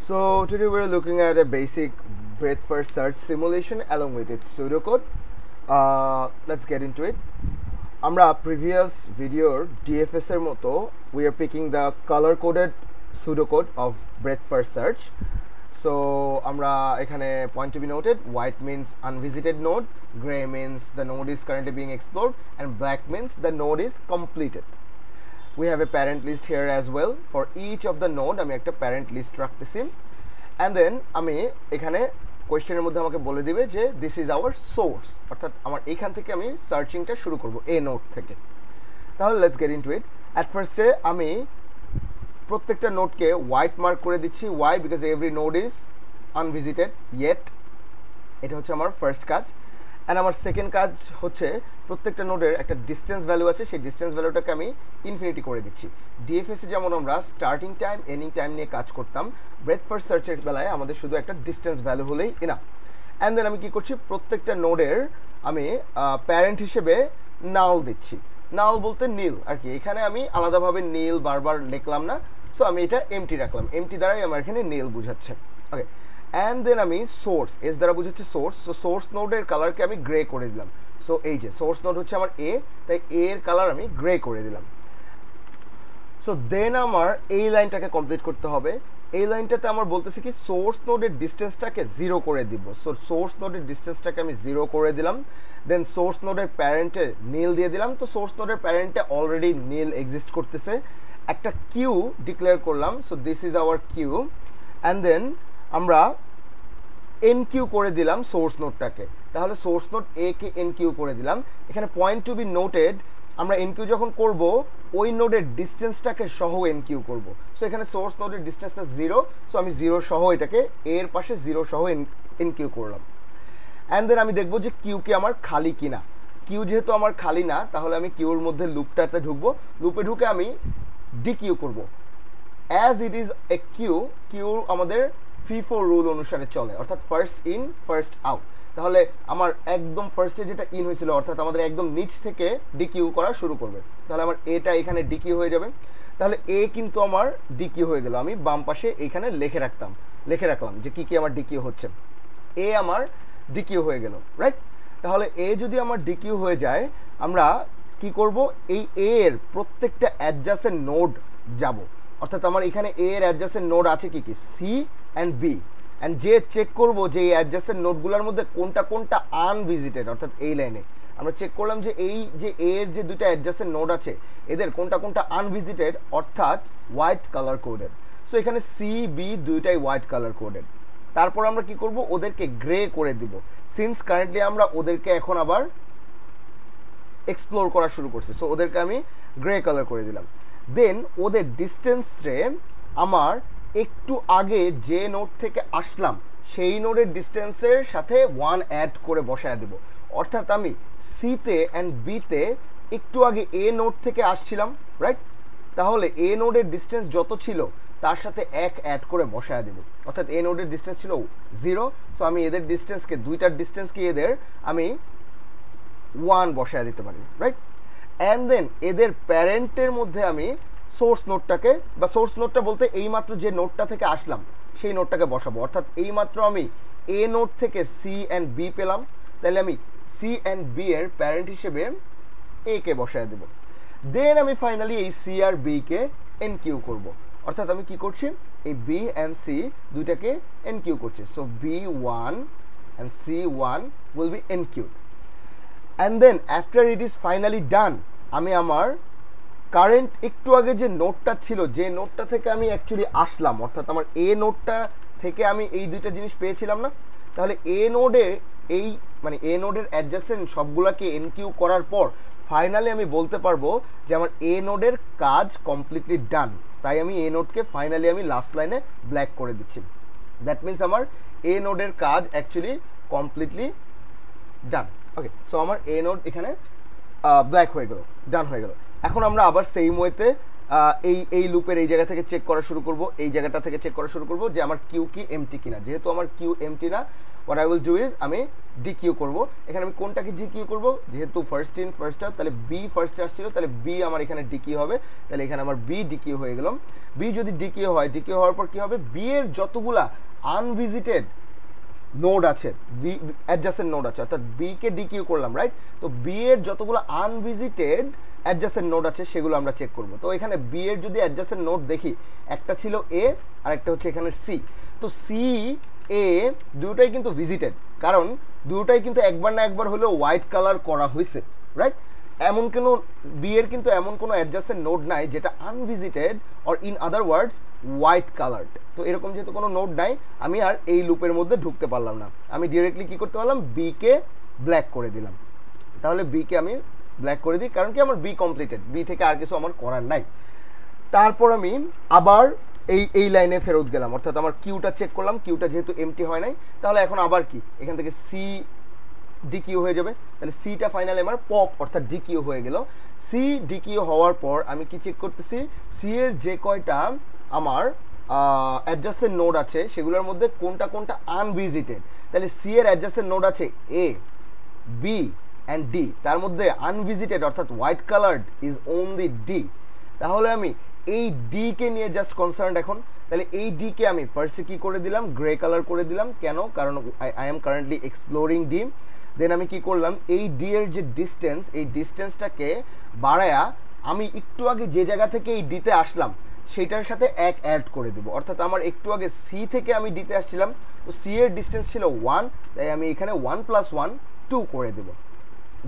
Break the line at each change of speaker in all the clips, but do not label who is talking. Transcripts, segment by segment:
So today we're looking at a basic breadth first search simulation along with its pseudocode. Let's get into it. আমরা previous video DFS এর মতো we are picking the color coded pseudocode of breadth first search. So আমরা এখানে point to be noted, white means unvisited node, gray means the node is currently being explored, and black means the node is completed. We have a parent list here as well. For each of the node আমি একটা parent list রাখতেছি, and then আমি এখানে কোয়েশ্চেনের মধ্যে আমাকে বলে দিবে যে দিস ইজ আওয়ার সোর্স, অর্থাৎ আমার এখান থেকে আমি সার্চিংটা শুরু করব এ নোড থেকে। তাহলে let's get into it. At ফার্স্টে আমি প্রত্যেকটা নোডকে হোয়াইট মার্ক করে দিচ্ছি। Why? Because every node is unvisited yet. এটা হচ্ছে আমার ফার্স্ট কাজ। অ্যান্ড আমার সেকেন্ড কাজ হচ্ছে প্রত্যেকটা নোডের একটা ডিস্টেন্স ভ্যালু আছে, সেই ডিস্টেন্স ভ্যালুটাকে আমি ইনফিনিটি করে দিচ্ছি। ডিএফএসে যেমন আমরা স্টার্টিং টাইম এন্ডিং টাইম নিয়ে কাজ করতাম, ব্রেথ ফার্স্ট সার্চের বেলায় আমাদের শুধু একটা ডিস্টেন্স ভ্যালু হলেই ইনাফ। অ্যান্ড দেন আমি কী করছি, প্রত্যেকটা নোডের আমি প্যারেন্ট হিসেবে নাল দিচ্ছি। নাল বলতে নীল আর কি, এখানে আমি আলাদাভাবে নীল বারবার লিখলাম না, সো আমি এটা এমটি রাখলাম। এমটি দ্বারাই আমার এখানে নীল বোঝাচ্ছে। ওকে, অ্যান্ড দেন আমি সোর্স, এস দ্বারা বুঝেছি সোর্স, সো সোর্স নোডের কালারকে আমি গ্রে করে দিলাম। সো এই যে সোর্স নোড হচ্ছে আমার এ, তাই এর কালার আমি গ্রে করে দিলাম। সো দেন আমার এই লাইনটাকে কমপ্লিট করতে হবে। এই লাইনটাতে আমার বলতেছি কি সোর্স নোডের ডিস্টেন্সটাকে 0 করে দিব। সো সোর্স নোডের ডিস্টেন্সটাকে আমি 0 করে দিলাম। দেন সোর্স নোডের প্যারেন্টে নীল দিয়ে দিলাম। তো সোর্স নোডের প্যারেন্টে অলরেডি নীল এক্সিস্ট করতেছে। একটা কিউ ডিক্লেয়ার করলাম, so this is our queue. And then আমরা এন কিউ করে দিলাম সোর্স নোডটাকে। তাহলে সোর্স নোড এ কে এন কিউ করে দিলাম। এখানে পয়েন্ট টু বি নোটেড, আমরা এন কিউ যখন করব ওই নোডের ডিস্টেন্সটাকে সহ এন কিউ করবো। সো এখানে সোর্স নোডের ডিস্টেন্সটা 0, সো আমি 0 সহ এটাকে এর পাশে 0 সহ এন কিউ করলাম। অ্যান্ড দেন আমি দেখবো যে কিউকে আমার খালি কিনা। কিউ যেহেতু আমার খালি না, তাহলে আমি কিউর মধ্যে লুপটাতে ঢুকবো। লুপে ঢুকে আমি ডি কিউ করবো। As it is a queue, queue আমাদের FIFO রুল অনুসারে চলে, অর্থাৎ ফার্স্ট ইন ফার্স্ট আউট। তাহলে আমার একদম ফার্স্টে যেটা ইন হয়েছিল, অর্থাৎ আমাদের একদম নিচ থেকে ডিকিউ করা শুরু করবে। তাহলে আমার এটা এখানে ডিকিউ হয়ে যাবে। তাহলে এ কিন্তু আমার ডিকিউ হয়ে গেল। আমি বাম পাশে এখানে লিখে রাখলাম যে কি কি আমার ডিকিউ হচ্ছে। এ আমার ডিকিউ হয়ে গেল, রাইট? তাহলে এ যদি আমার ডিকিউ হয়ে যায়, আমরা কি করব, এই এর প্রত্যেকটা অ্যাডজাসেন্ট নোড যাব। অর্থাৎ আমার এখানে এ এর অ্যাডজাসেন্ট নোড আছে কি কি, সি অ্যান্ড বি। অ্যান্ড যে চেক করব যে এই অ্যাডজাসেন্ট নোডগুলোর মধ্যে কোনটা কোনটা আনভিজিটেড, অর্থাৎ এই লাইনে আমরা চেক করলাম যে এই যে এর যে দুটো অ্যাডজাসেন্ট নোড আছে এদের কোনটা কোনটা আনভিজিটেড, অর্থাৎ হোয়াইট কালার কোডেড। সো এখানে সি বি দুইটাই হোয়াইট কালার কোডেড। তারপর আমরা কি করব, ওদেরকে গ্রে করে দিব। সিন্স কারেন্টলি আমরা ওদেরকে এখন আবার এক্সপ্লোর করা শুরু করছি, সো ওদেরকে আমি গ্রে কালার করে দিলাম। দেন ওদের ডিস্টেন্সে আমার একটু আগে যে নোড থেকে আসলাম সেই নোডের ডিস্টেন্সের সাথে 1 অ্যাড করে বসায় দেব। অর্থাৎ আমি সিতে অ্যান্ড বিতে একটু আগে এ নোড থেকে আসছিলাম, রাইট? তাহলে এ নোডের ডিস্টেন্স যত ছিল তার সাথে 1 অ্যাড করে বসায় দেব। অর্থাৎ এ নোডের ডিস্টেন্স ছিল 0, সো আমি এদের ডিস্টেন্সকে, দুইটার ডিস্টেন্সকে এদের আমি 1 বসায় দিতে পারি, রাইট? অ্যান্ড দেন এদের প্যারেন্টের মধ্যে আমি সোর্স নোডটাকে, বা সোর্স নোডটা বলতে এইমাত্র যে নোডটা থেকে আসলাম সেই নোডটাকে বসাবো। অর্থাৎ এইমাত্র আমি এ নোড থেকে সি অ্যান্ড বি পেলাম, তাহলে আমি সি অ্যান্ড বি এর প্যারেন্ট হিসেবে এ কে বসায় দেব। দেন আমি ফাইনালি এই সি আর বি কে এন কিউ করবো। অর্থাৎ আমি কি করছি, এই বি অ্যান্ড সি দুইটাকে এন কিউ করছি। So B1 and C1 will be enqueued. And then after it is finally done, আমি আমার কারেন্ট একটু আগে যে নোটটা ছিল, যে নোটটা থেকে আমি অ্যাকচুয়ালি আসলাম, অর্থাৎ আমার এ নোটটা থেকে আমি এই দুইটা জিনিস পেয়েছিলাম না, তাহলে এ নোডে এই মানে এ নোডের অ্যাডজাসেন্ট সবগুলোকে এনকিউ করার পর ফাইনালি আমি বলতে পারবো যে আমার এ নোডের কাজ কমপ্লিটলি ডান। তাই আমি এ নোডকে ফাইনালি আমি লাস্ট লাইনে ব্ল্যাক করে দিচ্ছি। দ্যাট মিনস আমার এ নোডের কাজ অ্যাকচুয়ালি কমপ্লিটলি ডান। ওকে, সো আমার এ নোড এখানে ব্ল্যাক হয়ে গেল, ডান হয়ে গেল। এখন আমরা আবার সেম ওয়েতে এই লুপের এই জায়গা থেকে চেক করা শুরু করব, এই জায়গাটা থেকে চেক করা শুরু করব যে আমার কিউ কি এমটি কিনা। যেহেতু আমার কিউ এমটি না, what I will do is আমি ডিকিউ করব। এখানে আমি কোনটাকে ডিকিউ করব, যেহেতু ফার্স্ট ইন ফার্স্ট আউট, তাহলে বি ফার্স্টে আসছিল, তাহলে বি আমার এখানে ডিকিউ হবে। তাহলে এখানে আমার বি ডিকিউ হয়ে গেল। বি যদি ডিকিউ হয়, ডিকিউ হওয়ার পর কী হবে, বি এর যতগুলা আনভিজিটেড নোড আছে, বি অ্যাডজাসেন্ট নোড আছে, অর্থাৎ বি কে ডিকিউ করলাম, রাইট? তো বি এর যতগুলো আনভিজিটেড অ্যাডজাসেন্ট নোড আছে সেগুলো আমরা চেক করব। তো এখানে বি এর যদি অ্যাডজাসেন্ট নোড দেখি, একটা ছিল এ আর একটা হচ্ছে এখানে সি। তো সি এ দুটোই কিন্তু ভিজিটেড, কারণ দুটোই কিন্তু একবার না একবার হলেও হোয়াইট কালার করা হয়েছে, রাইট? এমন কোনো বি এর কিন্তু এমন কোনো অ্যাডজাসেন্ট নোড নাই যেটা unvisited or in other words white coloured. তো এরকম যেহেতু কোনো নোড নাই, আমি আর এই লুপের মধ্যে ঢুকতে পারলাম না। আমি ডিরেক্টলি কী করতে পারলাম, বি কে ব্ল্যাক করে দিলাম। তাহলে বি কে আমি ব্ল্যাক করে দিই, কারণ কি আমার বি কমপ্লিটেড, বি থেকে আর কিছু আমার করার নাই। তারপর আমি আবার এই লাইনে ফেরত গেলাম, অর্থাৎ আমার কিউটা চেক করলাম, কিউটা যেহেতু এমটি হয় নাই, তাহলে এখন আবার কি এখান থেকে সি ডিকিউ হয়ে যাবে। তাহলে সিটা ফাইনালি আমার পপ অর্থাৎ ডিকিউ হয়ে গেল। সি ডিকিউ হওয়ার পর আমি কি চেক করতেছি, সি এর যে কয়টা আমার অ্যাডজাসেন্ট নোড আছে সেগুলোর মধ্যে কোনটা কোনটা আনভিজিটেড। তাহলে সি এর অ্যাডজাসেন্ট নোড আছে এ, বি অ্যান্ড ডি, তার মধ্যে আনভিজিটেড অর্থাৎ white coloured is only D. তাহলে আমি এই ডি কে নিয়ে জাস্ট কনসার্ন এখন। তাহলে এই ডি কে আমি ফার্স্টে কি করে দিলাম, গ্রে কালার করে দিলাম। কেন? কারণ I am currently exploring D. Then আমি কি করলাম, এই ডি এর যে ডিস্টেন্স, এই ডিস্টেন্সটাকে বাড়ায়া আমি একটু আগে যে জায়গা থেকে এই ডিতে আসলাম সেইটার সাথে এক অ্যাড করে দেবো। অর্থাৎ আমার একটু আগে সি থেকে আমি ডিতে আসছিলাম, তো সি এর ডিস্টেন্স ছিল 1, তাই আমি এখানে 1 + 1 2 করে দেবো।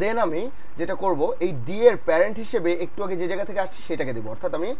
দেন আমি যেটা করব, এই ডি এর প্যারেন্ট হিসেবে একটু আগে যে জায়গা থেকে আসছি সেটাকে দেবো, অর্থাৎ আমি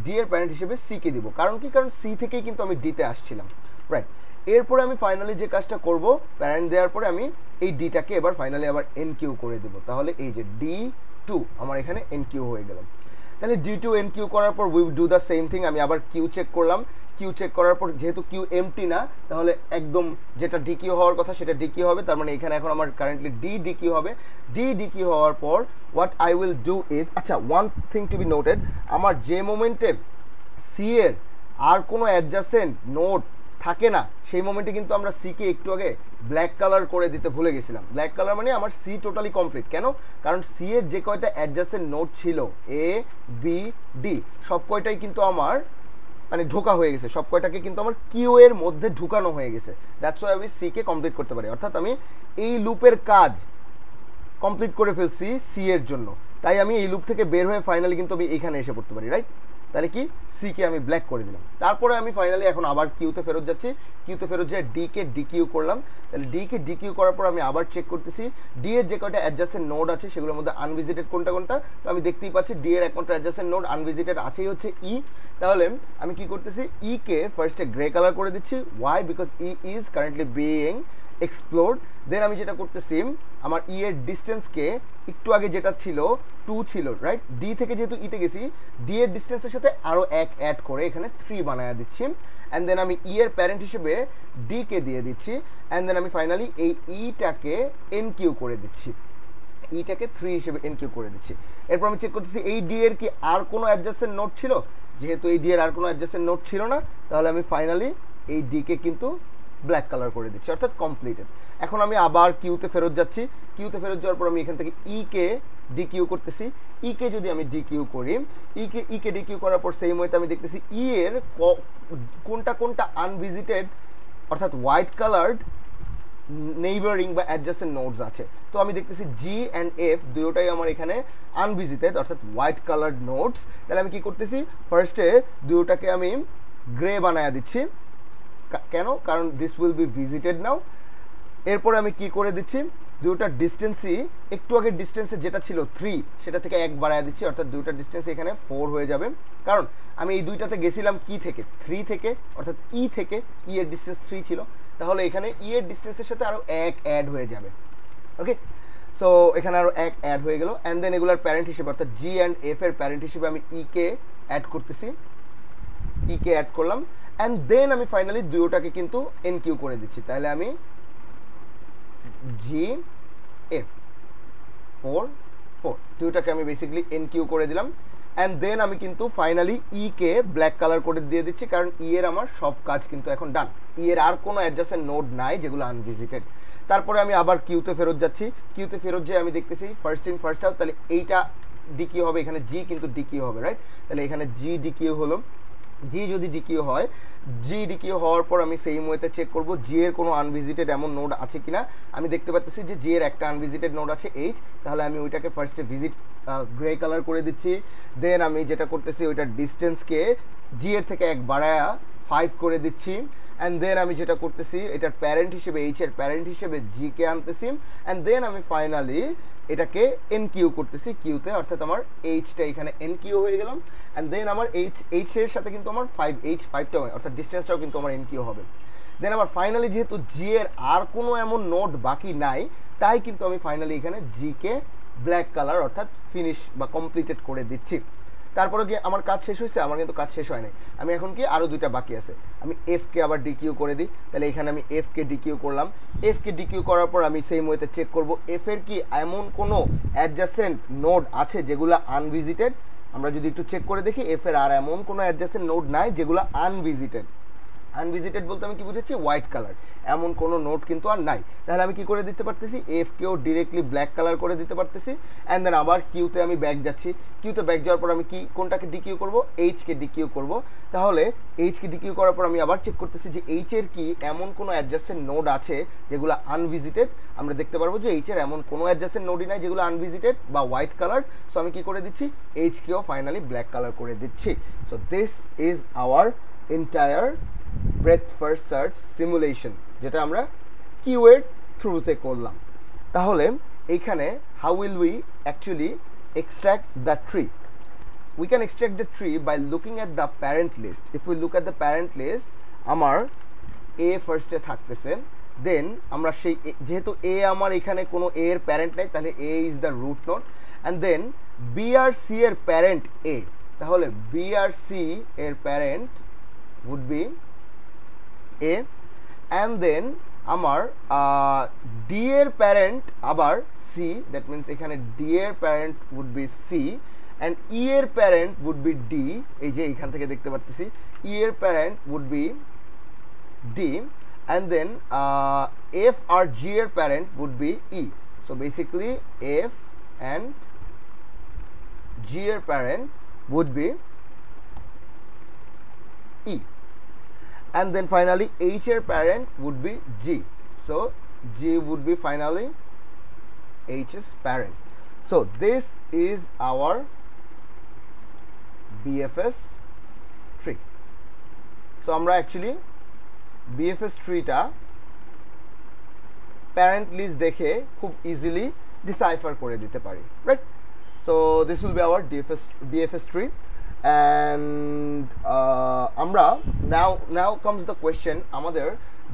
ডি এর প্যারেন্ট হিসেবে সি কে দিব। কারণ কি? কারণ সি থেকেই কিন্তু আমি ডিতে আসছিলাম, রাইট? এরপরে আমি ফাইনালি যে কাজটা করব, প্যারেন্ট দেওয়ার পরে আমি এই ডিটাকে এবার ফাইনালি আবার এন কিউ করে দেবো। তাহলে এই যে D2 আমার এখানে এন কিউ হয়ে গেল। তাহলে D2 এন কিউ করার পর we do the same thing. আমি আবার কিউ চেক করলাম, কিউ চেক করার পর যেহেতু কিউ এমটি না, তাহলে একদম যেটা ডিকিউ হওয়ার কথা সেটা ডিকিউ হবে। তার মানে এখানে এখন আমার কারেন্টলি ডি ডিকিউ হবে। ডি ডিকিউ হওয়ার পর what I will do is, আচ্ছা one thing to be noted, আমার যে মোমেন্টে সি এর আর কোনো অ্যাডজাসেন্ট নোড থাকে না সেই মোমেন্টে কিন্তু আমরা সি কে একটু আগে ব্ল্যাক কালার করে দিতে ভুলে গেছিলাম। ব্ল্যাক কালার মানে আমার সি টোটালি কমপ্লিট। কেন? কারণ সি এর যে কয়টা অ্যাডজাসেন্ট নোড ছিল এ, বি, ডি, সব কয়টাই কিন্তু আমার মানে ঢোকা হয়ে গেছে, সব কয়টাকে কিন্তু আমার কিউ এর মধ্যে ঢুকানো হয়ে গেছে। দ্যাটস ওয়াই আমি সি কে কমপ্লিট করতে পারি, অর্থাৎ আমি এই লুপের কাজ কমপ্লিট করে ফেলছি সি এর জন্য। তাই আমি এই লুপ থেকে বের হয়ে ফাইনালি কিন্তু আমি এখানে এসে পড়তে পারি, রাইট? তাহলে কি, সি কে আমি ব্ল্যাক করে দিলাম। তারপরে আমি ফাইনালি এখন আবার কিউতে ফেরত যাচ্ছি, কিউতে ফেরত যেয়ে ডি কে ডিকিউ করলাম। তাহলে ডি কে ডিকিউ করার পর আমি আবার চেক করতেছি ডি এর যে কয়টা অ্যাডজাসেন্ট নোড আছে সেগুলোর মধ্যে আনভিজিটেড কোনটা কোনটা। তো আমি দেখতেই পাচ্ছি ডি এর একমাত্র অ্যাডজাসেন্ট নোড আনভিজিটেড আছেই হচ্ছে ই। তাহলে আমি কি করতেছি, ই কে ফার্স্টে গ্রে কালার করে দিচ্ছি। Why? Because E is currently being explored. Then আমি যেটা করতেছি, আমার ই এর ডিস্টেন্সকে একটু আগে যেটা ছিল 2 ছিল, রাইট? ডি থেকে যেহেতু ইতে গেছি, ডি এর ডিস্টেন্সের সাথে আরও এক অ্যাড করে এখানে 3 বানায়া দিচ্ছি। অ্যান্ড দেন আমি ই এর প্যারেন্ট হিসেবে ডি কে দিয়ে দিচ্ছি। অ্যান্ড দেন আমি ফাইনালি এই ইটাকে এন কিউ করে দিচ্ছি, ইটাকে 3 হিসেবে এন কিউ করে দিচ্ছি। এরপর আমি চেক করতেছি এই ডি এর কি আর কোনো অ্যাডজাসেন্ট নোড ছিল। যেহেতু এই ডি এর আর কোনো অ্যাডজাসেন্ট নোড ছিল না, তাহলে আমি ফাইনালি এই ডি কে কিন্তু ব্ল্যাক কালার করে দিচ্ছি, অর্থাৎ কমপ্লিটেড। এখন আমি আবার কিউতে ফেরত যাচ্ছি, কিউতে ফেরত যাওয়ার পর আমি এখান থেকে ই কে ডিকিউ করতেছি। ই কে যদি আমি ডিকিউ করি, ই কে ডিকিউ করার পর সেই মতে আমি দেখতেছি ই এর কোনটা কোনটা আনভিজিটেড অর্থাৎ হোয়াইট কালার্ড নেইবারিং বা অ্যাডজাসেন্ট নোডস আছে। তো আমি দেখতেছি জি অ্যান্ড এফ দুটোটাই আমার এখানে আনভিজিটেড অর্থাৎ হোয়াইট কালার্ড নোডস। তাহলে আমি কি করতেছি, ফার্স্টে দুটোটাকে আমি গ্রে বানায়া দিচ্ছি। কেন? কারণ দিস উইল বি ভিজিটেড নাও। এরপরে আমি কি করে দিচ্ছি, দুটার ডিস্টেন্সই একটু আগের ডিস্টেন্সে যেটা ছিল 3 সেটা থেকে 1 বাড়ায় দিচ্ছি, অর্থাৎ দুটার ডিস্টেন্স এখানে 4 হয়ে যাবে। কারণ আমি এই দুইটাতে গেছিলাম কি থেকে, 3 থেকে, অর্থাৎ ই থেকে। ই এর ডিস্টেন্স 3 ছিল, তাহলে এখানে ই এর ডিস্টেন্সের সাথে আরও 1 অ্যাড হয়ে যাবে। ওকে, সো এখানে আরও 1 অ্যাড হয়ে গেল। অ্যান্ড দেন এগুলোর প্যারেন্ট হিসেবে অর্থাৎ জি অ্যান্ড এফ এর প্যারেন্ট হিসেবে আমি ই কে অ্যাড করতেছি, ই কে অ্যাড করলাম। অ্যান্ড দেন আমি ফাইনালি দুটোটাকে কিন্তু এন কিউ করে দিচ্ছি। তাহলে আমি জি এফ 4 4 দুটোটাকে আমি বেসিক্যালি এন কিউ করে দিলাম। অ্যান্ড দেন আমি কিন্তু ফাইনালি কে ব্ল্যাক কালার করে দিয়ে দিচ্ছি, কারণ এর আমার সব কাজ কিন্তু এখন ডান। এর আর কোনো অ্যাডজাসেন্ট নোড নাই যেগুলো আনভিজিটেড। তারপরে আমি আবার কিউতে ফেরত যাচ্ছি, কিউতে ফেরত যেয়ে আমি দেখতেছি ফার্স্ট ইন ফার্স্ট আউট, তাহলে এইটা ডিকিউ হবে, এখানে জি কিন্তু ডিকিউ হবে, রাইট? তাহলে এখানে জি ডিকিউ হলো। জি যদি ডিকিউ হয়, জি ডিকিউ হওয়ার পর আমি সেই ওয়েতে চেক করব জি এর কোনো আনভিজিটেড এমন নোড আছে কিনা। আমি দেখতে পাচ্ছি যে জি এর একটা আনভিজিটেড নোড আছে এইচ, তাহলে আমি ওইটাকে ফার্স্টে ভিজিট গ্রে কালার করে দিচ্ছি। দেন আমি যেটা করতেছি ওইটার ডিস্টেন্সকে জি এর থেকে এক বাড়ায়া 5 করে দিচ্ছি। অ্যান্ড দেন আমি যেটা করতেছি এটার প্যারেন্ট হিসেবে এইচ এর প্যারেন্ট হিসেবে জি কে আনতেছি। অ্যান্ড দেন আমি ফাইনালি এটাকে এন কিউ করতেছি কিউতে, অর্থাৎ আমার এইচটা এখানে এন কিউ হয়ে গেলাম। অ্যান্ড দেন আমার এইচ এর সাথে কিন্তু আমার 5টা অর্থাৎ ডিস্টেন্সটাও কিন্তু আমার এন কিউ হবে। দেন আবার ফাইনালি যেহেতু জি এর আর কোনো এমন নোড বাকি নাই, তাই কিন্তু আমি ফাইনালি এখানে জি কে ব্ল্যাক কালার অর্থাৎ ফিনিশ বা কমপ্লিটেড করে দিচ্ছি। তারপরে কি আমার কাজ শেষ হয়েছে? আমার কিন্তু কাজ শেষ হয় নাই, আমি এখন কি আরও দুইটা বাকি আছে। আমি এফকে আবার ডিকিউ করে দিই, তাহলে এখানে আমি এফকে ডিকিউ করলাম। এফকে ডিকিউ করার পর আমি সেই ওয়েতে চেক করব এফের কি এমন কোনো অ্যাডজাসেন্ট নোড আছে যেগুলো আনভিজিটেড। আমরা যদি একটু চেক করে দেখি এফের আর এমন কোনো অ্যাডজাসেন্ট নোড নাই যেগুলো আনভিজিটেড। আনভিজিটেড বলতে আমি কি বুঝেছি? হোয়াইট কালার, এমন কোনো নোট কিন্তু আর নাই। তাহলে আমি কি করে দিতে পারতেছি? এফকেও ডিরেক্টলি ব্ল্যাক কালার করে দিতে পারতেছি। অ্যান্ড দেন আবার কিউতে আমি ব্যাক যাচ্ছি, কিউতে ব্যাক যাওয়ার পর আমি কি কোনটাকে ডিকিউ করব? এইচকে ডিকিউ করব। তাহলে এইচকে ডিকিউ করার পর আমি আবার চেক করতেছি যে এইচের কি এমন কোনো অ্যাডজাসেন্ট নোড আছে যেগুলো আনভিজিটেড। আমরা দেখতে পারবো যে এইচের এমন কোনো অ্যাডজাসেন্ট নোডই নাই যেগুলো আনভিজিটেড বা হোয়াইট কালার। সো আমি কি করে দিচ্ছি? এইচকেও ফাইনালি ব্ল্যাক কালার করে দিচ্ছি। So this is our entire breadth first search simulation, যেটা আমরা কিওয়ার্ড থ্রুতে করলাম। তাহলে এইখানে how will we actually extract the tree? We can extract the tree by looking at the parent list. If we look at the parent list, আমার a ফার্স্টে থাকতেছে। দেন আমরা সেই যেহেতু a আমার এখানে কোনো a এর প্যারেন্ট নাই, তাহলে a is the root node. And then B আর সি এর প্যারেন্ট a, তাহলে বি আর সি এর parent would be a। and then আমার d এর প্যারেন্ট আবার c, that means এখানে d এর parent would be c and e এর প্যারেন্ট would be d। এই যে এখান থেকে দেখতে পাচ্ছি e এর parent would be d and then f আর g এর parent would be e। so basically f and g এর parent would be e। and then finally h এর parent would be g, so g would be finally h's parent। so this is our BFS tree। so আমরা actually BFS tree টা parent list দেখে খুব easily decipher করে দিতে পারি, right? so this will be our BFS tree। and আমরা now comes the question, আমাদের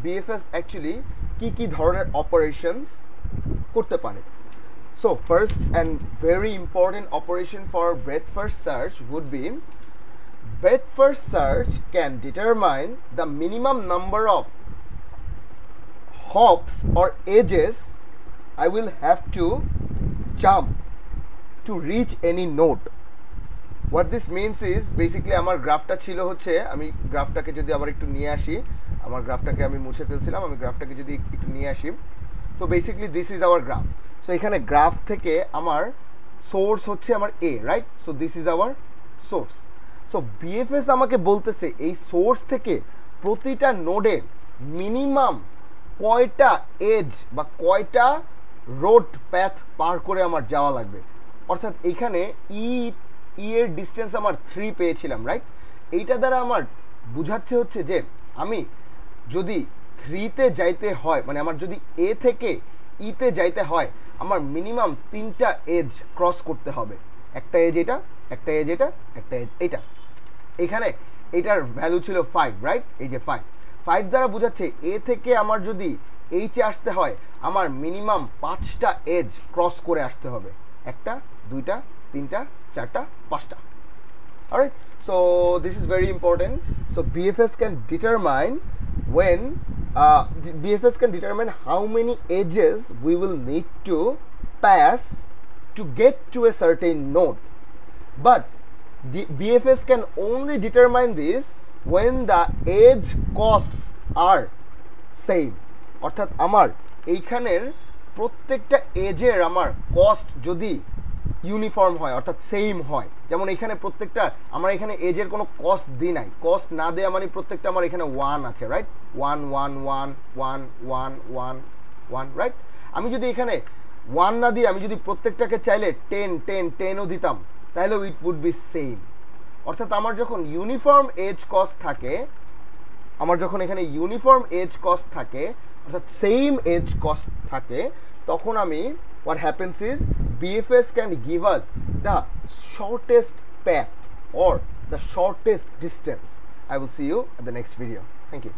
BFS actually কি ধরনের operations করতে পারে। so first and very important operation for breadth first search would be breadth first search can determine the minimum number of hops or edges I will have to jump to reach any node। what this means is basically আমার গ্রাফটা ছিল হচ্ছে, আমি গ্রাফটাকে যদি আবার একটু নিয়ে আসি, আমার গ্রাফটাকে আমি মুছে ফেলছিলাম, আমি গ্রাফটাকে যদি একটু নিয়ে আসি, so basically this is our graph. So এখানে গ্রাফ থেকে আমার সোর্স হচ্ছে আমার A, right? So this is our source. So BFS আমাকে বলতেছে এই সোর্স থেকে প্রতিটা নোডে মিনিমাম কয়টা এজ বা কয়টা রোড প্যাথ পার করে আমার যাওয়া লাগবে। অর্থাৎ এখানে ই এর ডিস্টেন্স আমার 3 পেয়েছিলাম, রাইট? এইটা দ্বারা আমার বুঝাচ্ছে হচ্ছে যে আমি যদি 3তে যাইতে হয়, মানে আমার যদি এ থেকে ইতে যাইতে হয়, আমার মিনিমাম 3টা এজ ক্রস করতে হবে। একটা এজ এটা, একটা এজ এটা, একটা এজ এটা। এখানে এটার ভ্যালু ছিল 5, রাইট? এই যে 5 দ্বারা বোঝাচ্ছে এ থেকে আমার যদি এইচে আসতে হয়, আমার মিনিমাম 5টা এজ ক্রস করে আসতে হবে। একটা, দুইটা, তিনটা, চারটা, পাঁচটা। alright, so this is very important। so BFS can determine when BFS can determine how many edges we will need to pass to get to a certain node। but BFS can only determine this when the edge costs are same. অর্থাৎ আমার এইখানের প্রত্যেকটা এজের আমার cost যদি uniform হয় অর্থাৎ same হয়, যেমন এখানে প্রত্যেকটা আমার এখানে এজের কোনো কস্ট দিই নাই, কস্ট না দেওয়া মানে প্রত্যেকটা আমার এখানে 1 আছে, রাইট? 1 1 1 1 1 1 1, রাইট? আমি যদি এখানে 1 না দিয়ে আমি যদি প্রত্যেকটাকে চাইলে 10 10 10ও দিতাম তাহলেও ইট উড বি সেম। অর্থাৎ আমার যখন ইউনিফর্ম এজ কস্ট থাকে, আমার যখন এখানে ইউনিফর্ম এজ কস্ট থাকে অর্থাৎ সেম এজ কস্ট থাকে, তখন আমি what happens is BFS can give us the shortest path or the shortest distance. I will see you at the next video. Thank you.